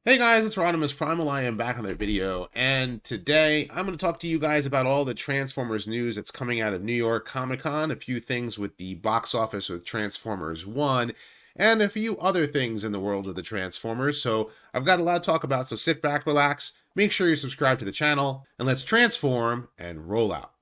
Hey guys, it's RodimusPrimal. I am back on their video, and today I'm going to talk to you guys about all the Transformers news that's coming out of New York Comic Con, a few things with the box office with Transformers 1, and a few other things in the world of the Transformers. So I've got a lot to talk about, so sit back, relax, make sure you subscribe to the channel, and let's transform and roll out.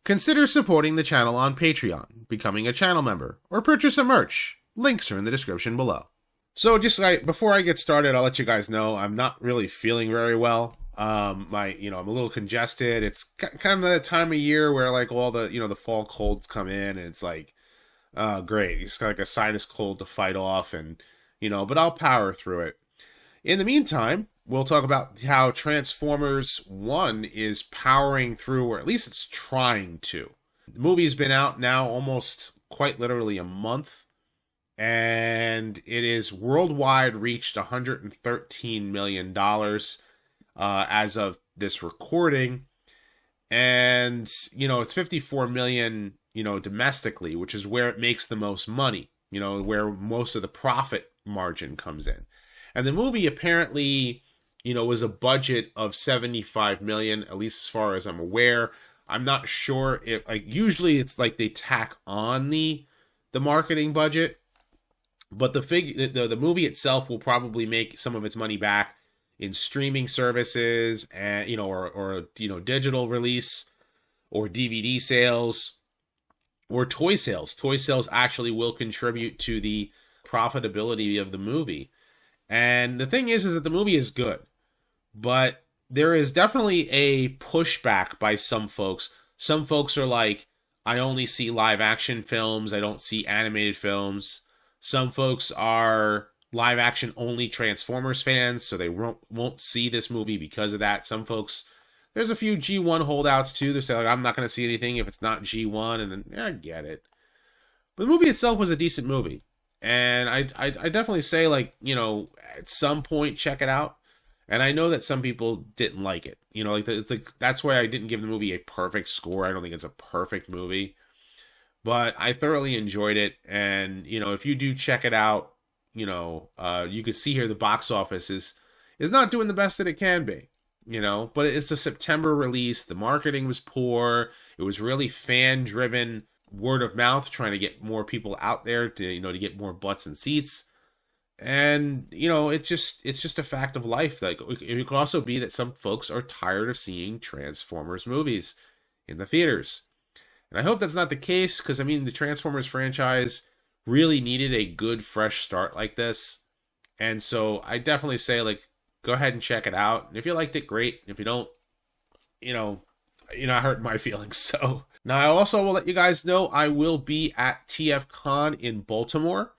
Consider supporting the channel on Patreon, becoming a channel member, or purchase a merch. Links are in the description below. So before I get started, I'll let you guys know I'm not really feeling very well. I'm a little congested. It's kind of the time of year where like all the, the fall colds come in, and it's like, great. It's got like a sinus cold to fight off, and, but I'll power through it. In the meantime, we'll talk about how Transformers 1 is powering through, or at least it's trying to. The movie's been out now almost quite literally a month, and it is worldwide reached $113 million as of this recording. And, it's 54 million, domestically, which is where it makes the most money, where most of the profit margin comes in. And the movie apparently, was a budget of 75 million, at least as far as I'm aware. I'm not sure if, usually it's like they tack on the marketing budget, but the movie itself will probably make some of its money back in streaming services and, or digital release or DVD sales or toy sales. Toy sales actually will contribute to the profitability of the movie. And the thing is that the movie is good, but there is definitely a pushback by some folks. Some folks are like, I only see live action films. I don't see animated films. Some folks are live action only Transformers fans, so they won't see this movie because of that. Some folks, there's a few G1 holdouts too. They say, like, I'm not going to see anything if it's not G1, and then I get it. But the movie itself was a decent movie. And I definitely say, like, at some point, check it out. And I know that some people didn't like it. That's why I didn't give the movie a perfect score. I don't think it's a perfect movie. But I thoroughly enjoyed it. And, if you do check it out, you can see here the box office is not doing the best that it can be. But it's a September release. The marketing was poor. It was really fan-driven, word of mouth, trying to get more people out there to, to get more butts and seats. And, it's just a fact of life. Like, it could also be that some folks are tired of seeing Transformers movies in the theaters. And I hope that's not the case, because, the Transformers franchise really needed a good, fresh start like this. And so I definitely say, like, go ahead and check it out. And if you liked it, great. If you don't, I hurt my feelings. So now I also will let you guys know I will be at TF Con in Baltimore.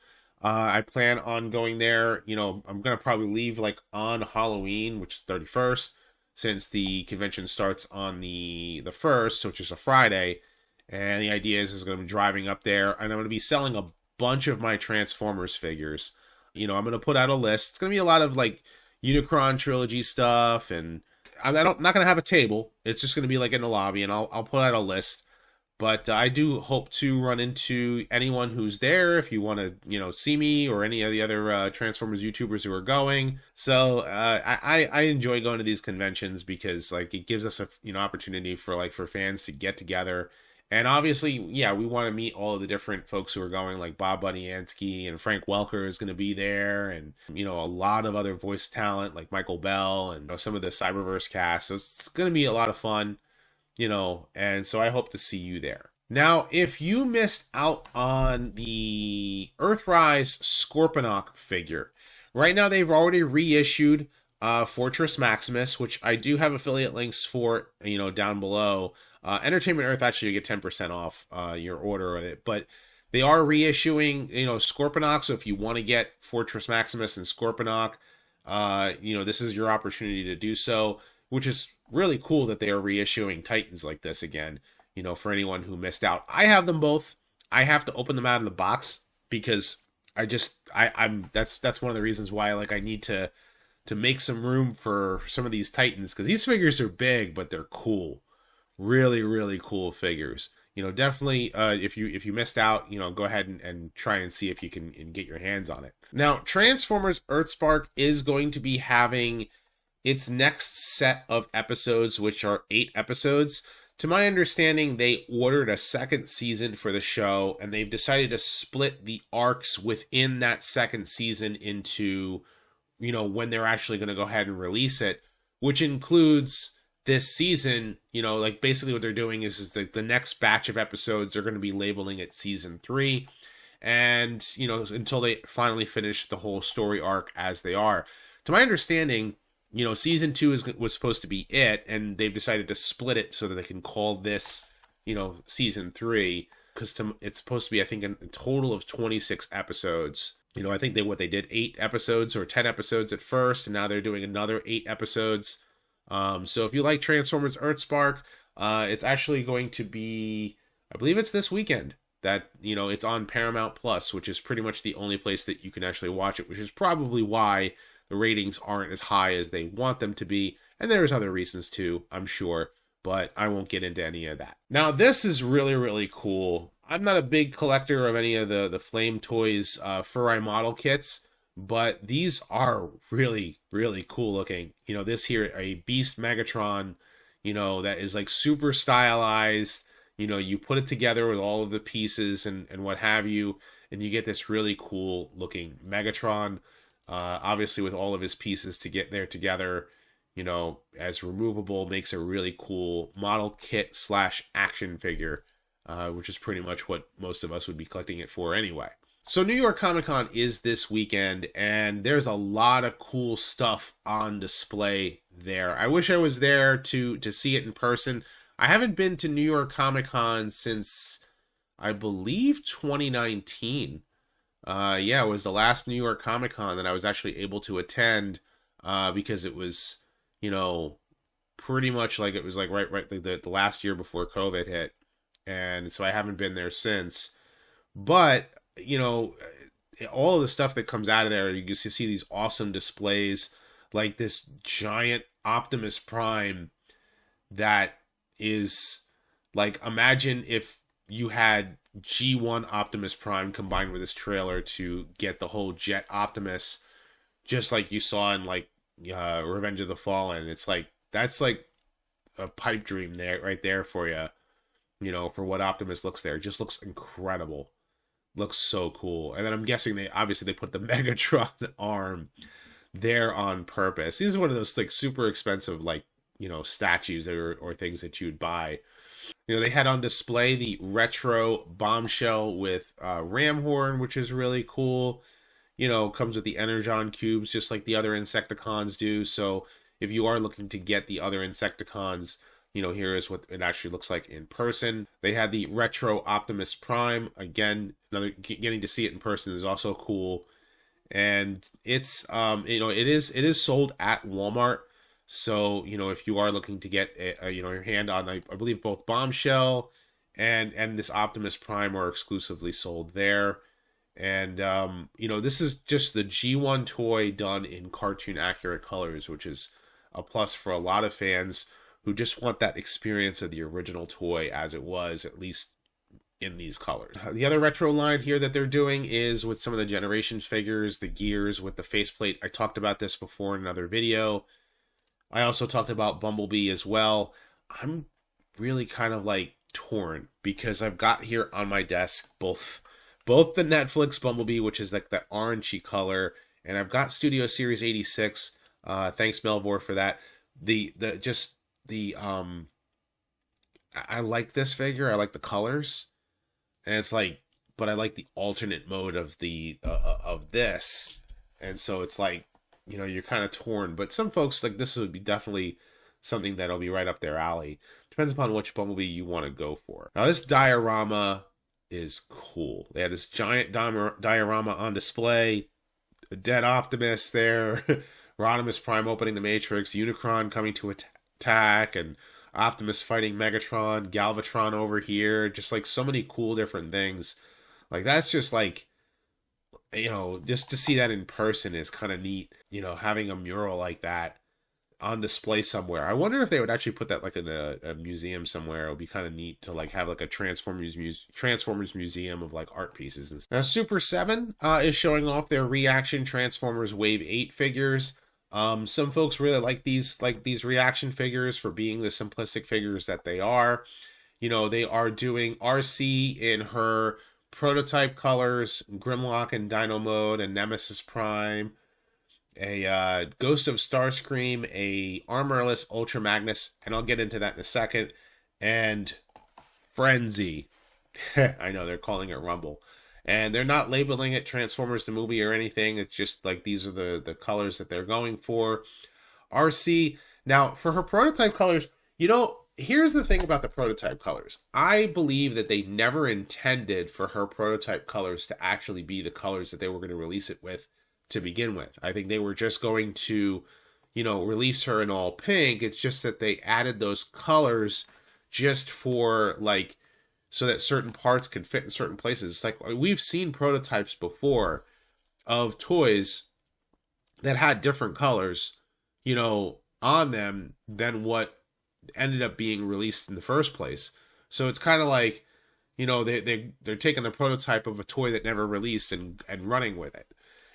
I plan on going there. I'm going to probably leave like on Halloween, which is 31st, since the convention starts on the 1st, which is a Friday. And the idea is going to be driving up there, and I'm going to be selling a bunch of my Transformers figures. I'm going to put out a list. It's going to be a lot of like Unicron trilogy stuff, and I'm not going to have a table. It's just going to be like in the lobby, and I'll put out a list. But I do hope to run into anyone who's there if you want to, see me or any of the other Transformers YouTubers who are going. So I enjoy going to these conventions because like it gives us a opportunity for fans to get together. And obviously, yeah, we want to meet all of the different folks who are going, like Bob Budiansky and Frank Welker is going to be there, and a lot of other voice talent like Michael Bell and some of the Cyberverse cast. So it's going to be a lot of fun. And so I hope to see you there. Now, if you missed out on the Earthrise Scorponok figure, right now they've already reissued Fortress Maximus, which I do have affiliate links for, down below. Entertainment Earth actually you get 10% off your order of it, but they are reissuing, Scorponok. So if you want to get Fortress Maximus and Scorponok, this is your opportunity to do so, which is really cool that they are reissuing Titans like this again, for anyone who missed out. I have them both. I have to open them out of the box because I'm that's one of the reasons why I need to make some room for some of these Titans, because these figures are big, but they're cool. Really, really cool figures. definitely, if you missed out, go ahead and try and see if you can and get your hands on it. Now, Transformers Earthspark is going to be having its next set of episodes, which are 8 episodes. To my understanding, they ordered a second season for the show, and they've decided to split the arcs within that second season into, when they're actually going to go ahead and release it, which includes this season. Like basically what they're doing is the next batch of episodes they're going to be labeling it season 3, and until they finally finish the whole story arc as they are. To my understanding, season 2 was supposed to be it, and they've decided to split it so that they can call this, season 3, because it's supposed to be, I think, a total of 26 episodes. I think they did 8 episodes or 10 episodes at first, and now they're doing another 8 episodes. So if you like Transformers Earthspark, it's actually going to be, I believe it's this weekend that, it's on Paramount Plus, which is pretty much the only place that you can actually watch it, which is probably why the ratings aren't as high as they want them to be. And there's other reasons too, I'm sure, but I won't get into any of that. Now, this is really, really cool. I'm not a big collector of any of the Flame Toys Fur-Eye model kits, but these are really, really cool looking. This here, a Beast Megatron, that is like super stylized. You put it together with all of the pieces and what have you, and you get this really cool looking Megatron. Obviously with all of his pieces to get there together, as removable, makes a really cool model kit / action figure, which is pretty much what most of us would be collecting it for anyway. So New York Comic Con is this weekend, and there's a lot of cool stuff on display there. I wish I was there to see it in person. I haven't been to New York Comic Con since, I believe, 2019. It was the last New York Comic Con that I was actually able to attend, because it was, pretty much like it was like right the last year before COVID hit, and so I haven't been there since. But all of the stuff that comes out of there, you just see these awesome displays, like this giant Optimus Prime that is like, imagine if you had G1 Optimus Prime combined with this trailer to get the whole Jet Optimus, just like you saw in like Revenge of the Fallen. It's like, that's like a pipe dream there, right there for you, for what Optimus looks there. It just looks incredible. Looks so cool. And then I'm guessing they put the Megatron arm there on purpose. These are one of those like super expensive, like, statues or things that you'd buy. They had on display the retro bombshell with ram horn, which is really cool. Comes with the Energon cubes, just like the other Insecticons do. So if you are looking to get the other Insecticons, here is what it actually looks like in person. They had the retro Optimus Prime. Again, getting to see it in person is also cool. And it's, it is sold at Walmart. So, if you are looking to get your hand on, I believe both Bombshell and this Optimus Prime are exclusively sold there. And, this is just the G1 toy done in cartoon accurate colors, which is a plus for a lot of fans who just want that experience of the original toy as it was, at least in these colors. The other retro line here that they're doing is with some of the Generations figures, the gears with the faceplate. I talked about this before in another video. I also talked about Bumblebee as well. I'm really kind of like torn because I've got here on my desk both the Netflix Bumblebee, which is like that orangey color, and I've got Studio Series 86. Thanks Melvor for that. I like this figure. I like the colors, and it's like, but I like the alternate mode of of this, and so it's like, you're kind of torn. But some folks, like, this would be definitely something that'll be right up their alley. Depends upon which Bumblebee you want to go for. Now, this diorama is cool. They had this giant diorama on display. A dead Optimus there. RodimusPrimal opening the Matrix. Unicron coming to attack. And Optimus fighting Megatron. Galvatron over here. Just, like, so many cool different things. Like, that's just, like, just to see that in person is kind of neat. Having a mural like that on display somewhere. I wonder if they would actually put that like in a museum somewhere. It would be kind of neat to like have like a Transformers museum of like art pieces. And now Super 7 is showing off their Reaction Transformers Wave 8 figures. Some folks really like these reaction figures for being the simplistic figures that they are. You know, they are doing RC in her prototype colors, Grimlock in Dino Mode, and Nemesis Prime, a Ghost of Starscream, a Armorless Ultra Magnus, and I'll get into that in a second, and Frenzy. I know, they're calling it Rumble. And they're not labeling it Transformers the movie or anything. It's just like these are the colors that they're going for. RC. Now, for her prototype colors, you know, here's the thing about the prototype colors. I believe that they never intended for her prototype colors to actually be the colors that they were going to release it with to begin with. I think they were just going to, you know, release her in all pink. It's just that they added those colors just for like, so that certain parts can fit in certain places. It's like we've seen prototypes before of toys that had different colors, you know, on them than what ended up being released in the first place. So it's kind of like, you know, they're taking the prototype of a toy that never released and running with it.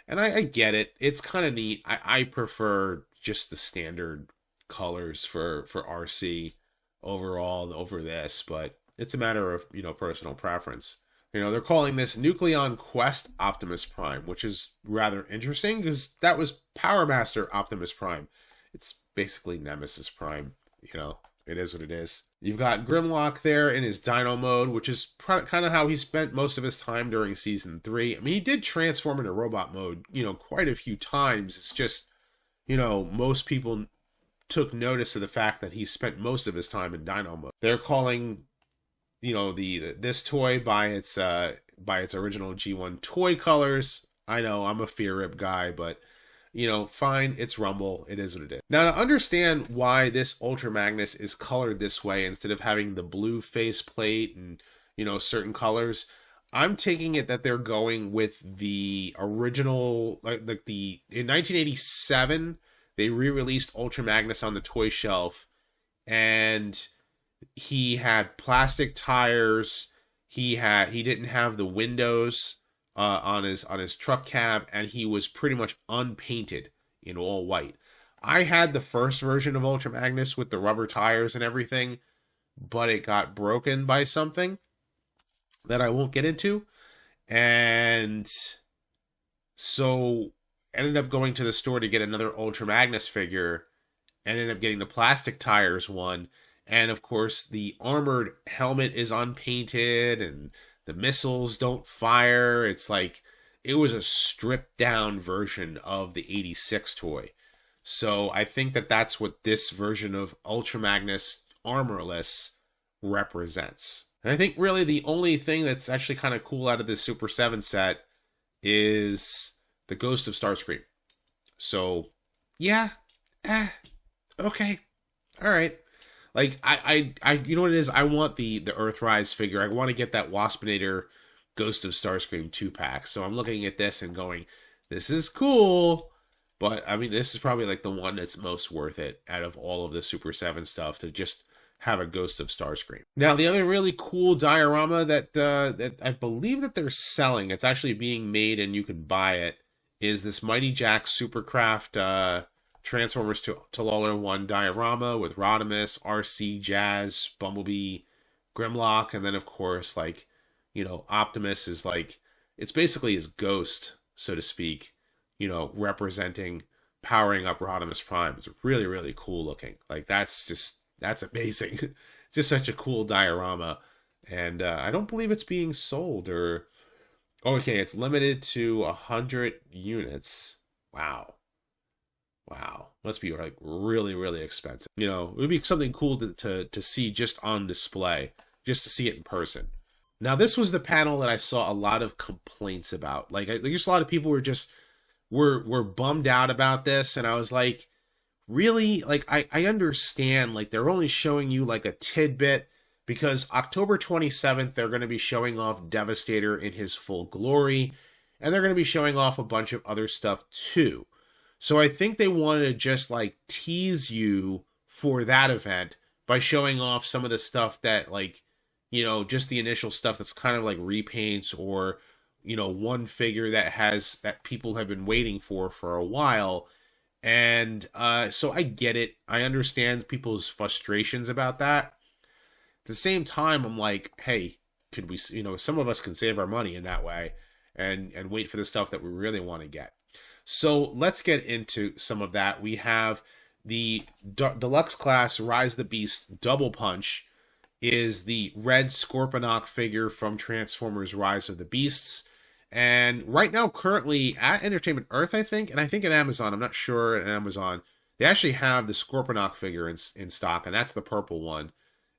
And I get it. It's kind of neat. I prefer just the standard colors for RC overall over this, but it's a matter of, you know, personal preference. You know, they're calling this Nucleon Quest Optimus Prime, which is rather interesting because that was Power Master Optimus Prime. It's basically Nemesis Prime. You know, it is what it is. You've got Grimlock there in his Dino Mode, which is kind of how he spent most of his time during Season 3. I mean, he did transform into Robot Mode, you know, quite a few times. It's just, you know, most people took notice of the fact that he spent most of his time in Dino Mode. They're calling, you know, this toy by its original G1 toy colors. I know I'm a Fear Rip guy, but you know, fine, it's Rumble. It is what it is. Now, to understand why this Ultra Magnus is colored this way instead of having the blue face plate and, you know, certain colors, I'm taking it that they're going with the original, in 1987, they re-released Ultra Magnus on the toy shelf, and he had plastic tires. He didn't have the windows on his truck cab, and he was pretty much unpainted in all white. I had the first version of Ultra Magnus with the rubber tires and everything, but it got broken by something that I won't get into, and so ended up going to the store to get another Ultra Magnus figure, and ended up getting the plastic tires one, and of course the armored helmet is unpainted, and the missiles don't fire. It's like, it was a stripped down version of the 86 toy. So I think that that's what this version of Ultra Magnus Armorless represents. And I think really the only thing that's actually kind of cool out of this Super 7 set is the Ghost of Starscream. So, yeah. Okay. All right. Like, I you know what it is? I want the Earthrise figure. I want to get that Waspinator Ghost of Starscream 2-pack. So I'm looking at this and going, this is cool. But, I mean, this is probably like the one that's most worth it out of all of the Super 7 stuff, to just have a Ghost of Starscream. Now, the other really cool diorama that I believe that they're selling, it's actually being made and you can buy it, is this Mighty Jack Supercraft Transformers to All Are One diorama with Rodimus, RC, Jazz, Bumblebee, Grimlock, and then of course, like, you know, Optimus is like, it's basically his ghost, so to speak, you know, representing, powering up Rodimus Prime. It's really, really cool looking. Like, that's amazing. It's just such a cool diorama, and I don't believe it's being sold, or, okay, it's limited to 100 units. Wow. Must be like really, really expensive. You know, it would be something cool to see just on display, just to see it in person. Now, this was the panel that I saw a lot of complaints about. Like, just a lot of people were bummed out about this, and I was like, really? Like, I understand, like, they're only showing you like a tidbit, because October 27th, they're going to be showing off Devastator in his full glory, and they're going to be showing off a bunch of other stuff too. So I think they wanted to just like tease you for that event by showing off some of the stuff that, like, you know, just the initial stuff that's kind of like repaints, or, you know, one figure that people have been waiting for a while. And so I get it. I understand people's frustrations about that. At the same time, I'm like, hey, could we, you know, some of us can save our money in that way and wait for the stuff that we really want to get. So let's get into some of that. We have the deluxe class Rise the Beast Double Punch is the red Scorponok figure from Transformers Rise of the Beasts. And right now, currently at Entertainment Earth, I think, and I think at Amazon, I'm not sure, at Amazon, they actually have the Scorponok figure in stock, and that's the purple one.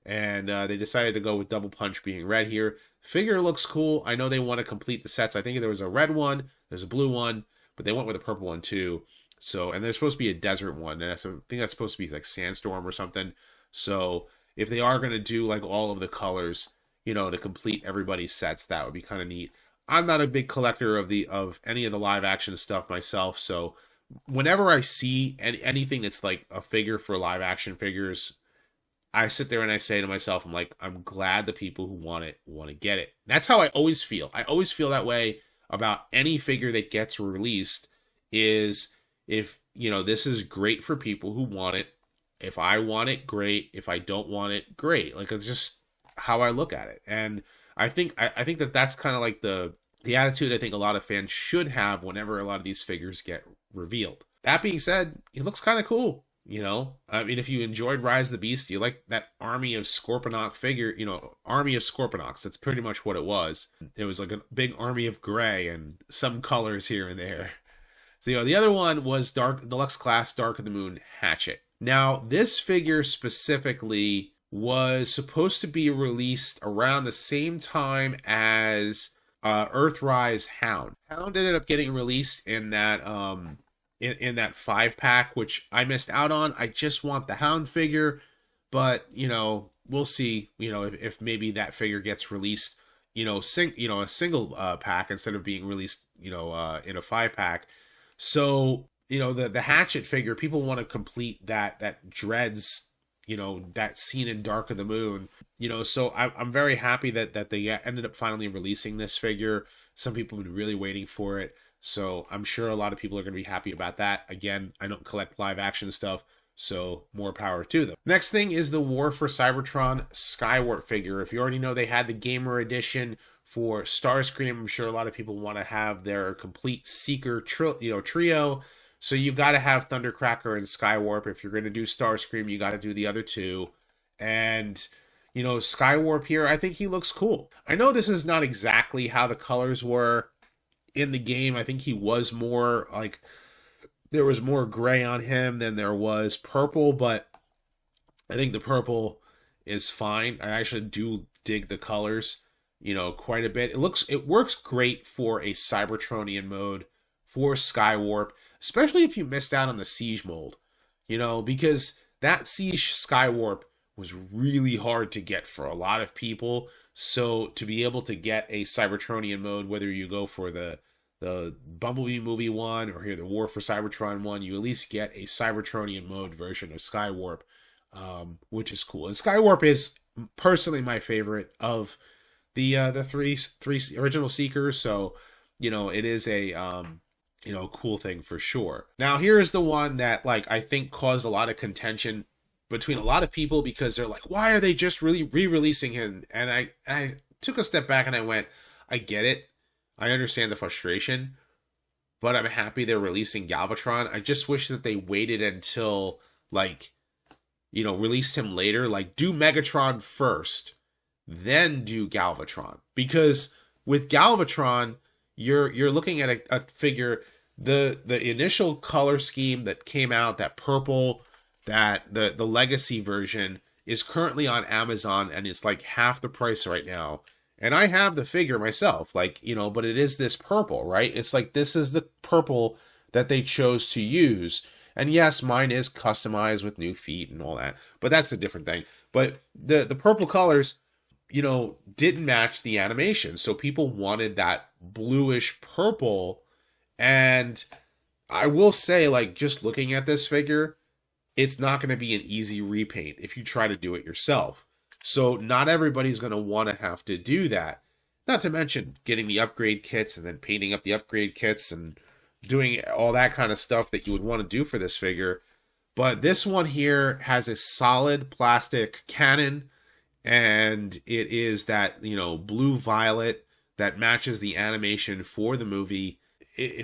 And they decided to go with Double Punch being red here. Figure looks cool. I know they want to complete the sets. I think there was a red one, there's a blue one, but they went with a purple one too. So, and there's supposed to be a desert one, and I think that's supposed to be like Sandstorm or something. So, if they are going to do like all of the colors, you know, to complete everybody's sets, that would be kind of neat. I'm not a big collector of any of the live action stuff myself, so whenever I see anything that's like a figure for live action figures, I sit there and I say to myself, I'm like, I'm glad the people who want to get it. That's how I always feel. I always feel that way about any figure that gets released. Is, if, you know, this is great for people who want it. If I want it, great. If I don't want it, great. Like, it's just how I look at it. And I think that that's kind of like the attitude I think a lot of fans should have whenever a lot of these figures get revealed. That being said, it looks kind of cool. You know, I mean, if you enjoyed Rise of the Beast, you like that army of Scorponok figure, you know, army of Scorponoks. That's pretty much what it was. It was like a big army of gray and some colors here and there. So, you know, the other one was Deluxe Class Dark of the Moon Hatchet. Now, this figure specifically was supposed to be released around the same time as Earthrise Hound. Hound ended up getting released in that in that 5-pack, which I missed out on. I just want the Hound figure, but, you know, we'll see, you know, if maybe that figure gets released, you know, a single pack instead of being released, you know, in a 5-pack. So, you know, the Hatchet figure, people want to complete that Dreads, you know, that scene in Dark of the Moon, you know, so I'm very happy that they ended up finally releasing this figure. Some people have been really waiting for it. So I'm sure a lot of people are going to be happy about that. Again, I don't collect live action stuff, so more power to them. Next thing is the War for Cybertron Skywarp figure. If you already know, they had the Gamer Edition for Starscream. I'm sure a lot of people want to have their complete Seeker trio. So you got to have Thundercracker and Skywarp. If you're going to do Starscream, you got to do the other two. And, you know, Skywarp here, I think he looks cool. I know this is not exactly how the colors were in the game. I think he was more like, there was more gray on him than there was purple, but I think the purple is fine. I actually do dig the colors, you know, quite a bit. It works great for a Cybertronian mode for Skywarp, especially if you missed out on the Siege mold, you know, because that Siege Skywarp was really hard to get for a lot of people. So to be able to get a Cybertronian mode, whether you go for the Bumblebee movie one or here the War for Cybertron one, you at least get a Cybertronian mode version of Skywarp, which is cool. And Skywarp is personally my favorite of the three original Seekers. So, you know, it is a you know, cool thing for sure. Now, here is the one that, like, I think caused a lot of contention between a lot of people, because they're like, why are they just really re-releasing him? And I took a step back and I went, I get it. I understand the frustration, but I'm happy they're releasing Galvatron. I just wish that they waited until, like, you know, released him later. Like, do Megatron first, then do Galvatron. Because with Galvatron, you're looking at a figure, the initial color scheme that came out, that purple, that the legacy version is currently on Amazon, and it's like half the price right now. And I have the figure myself, like, you know, but it is this purple, right? It's like, this is the purple that they chose to use. And yes, mine is customized with new feet and all that, but that's a different thing. But the purple colors, you know, didn't match the animation. So people wanted that bluish purple, and I will say, like, just looking at this figure, it's not going to be an easy repaint if you try to do it yourself. So not everybody's going to want to have to do that. Not to mention getting the upgrade kits and then painting up the upgrade kits and doing all that kind of stuff that you would want to do for this figure. But this one here has a solid plastic cannon, and it is that, you know, blue-violet that matches the animation for the movie.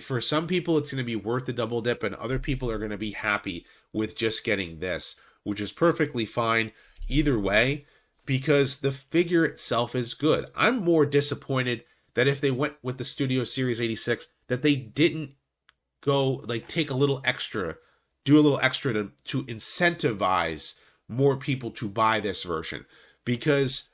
For some people, it's going to be worth the double dip, and other people are going to be happy with just getting this, which is perfectly fine either way, because the figure itself is good. I'm more disappointed that if they went with the Studio Series 86, that they didn't go, like, take a little extra, do a little extra to incentivize more people to buy this version. Because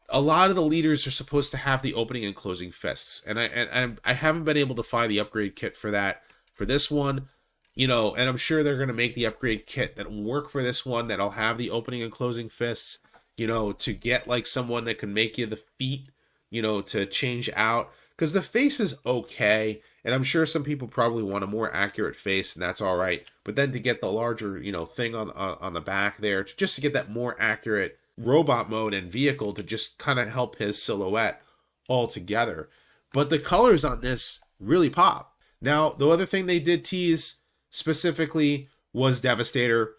a lot of the leaders are supposed to have the opening and closing fists. And I haven't been able to find the upgrade kit for that, for this one. You know, and I'm sure they're going to make the upgrade kit that will work for this one, that'll have the opening and closing fists, you know, to get like someone that can make you the feet, you know, to change out. Because the face is okay, and I'm sure some people probably want a more accurate face, and that's all right. But then to get the larger, you know, thing on the back there, just to get that more accurate robot mode and vehicle to just kind of help his silhouette all together. But the colors on this really pop. Now, the other thing they did tease specifically was Devastator,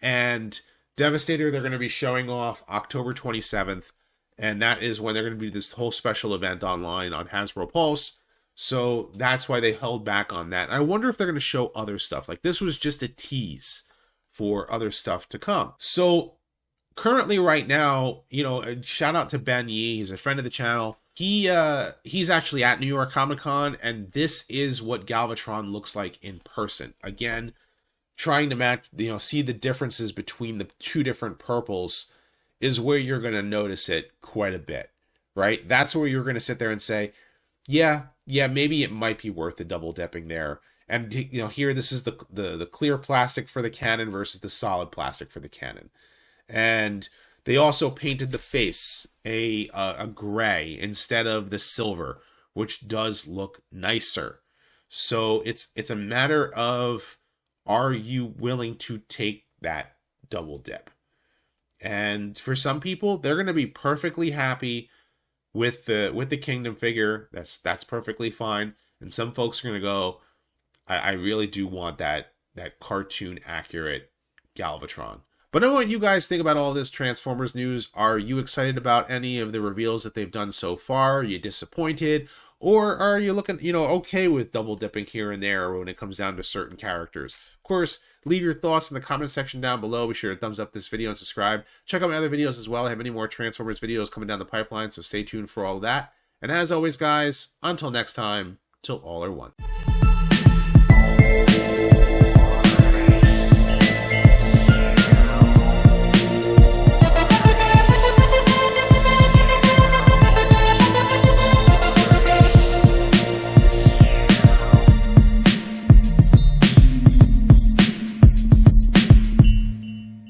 and Devastator they're going to be showing off October 27th, and that is when they're going to do this whole special event online on Hasbro Pulse. So that's why they held back on that. I wonder if they're going to show other stuff. Like, this was just a tease for other stuff to come. So currently right now, you know, shout out to Ben Yee. He's a friend of the channel. He's actually at New York Comic Con, and this is what Galvatron looks like in person. Again, trying to match, you know, see the differences between the two different purples is where you're going to notice it quite a bit, right? That's where you're going to sit there and say, yeah, maybe it might be worth the double dipping there. And, you know, here, this is the clear plastic for the cannon versus the solid plastic for the cannon. And they also painted the face a gray instead of the silver, which does look nicer. So it's a matter of, are you willing to take that double dip? And for some people, they're going to be perfectly happy with the Kingdom figure. That's perfectly fine. And some folks are going to go, I really do want that cartoon accurate Galvatron. But I know what you guys think about all this Transformers news. Are you excited about any of the reveals that they've done so far? Are you disappointed? Or are you looking, you know, okay with double dipping here and there when it comes down to certain characters? Of course, leave your thoughts in the comment section down below. Be sure to thumbs up this video and subscribe. Check out my other videos as well. I have many more Transformers videos coming down the pipeline, so stay tuned for all of that. And as always, guys, until next time, till all are one.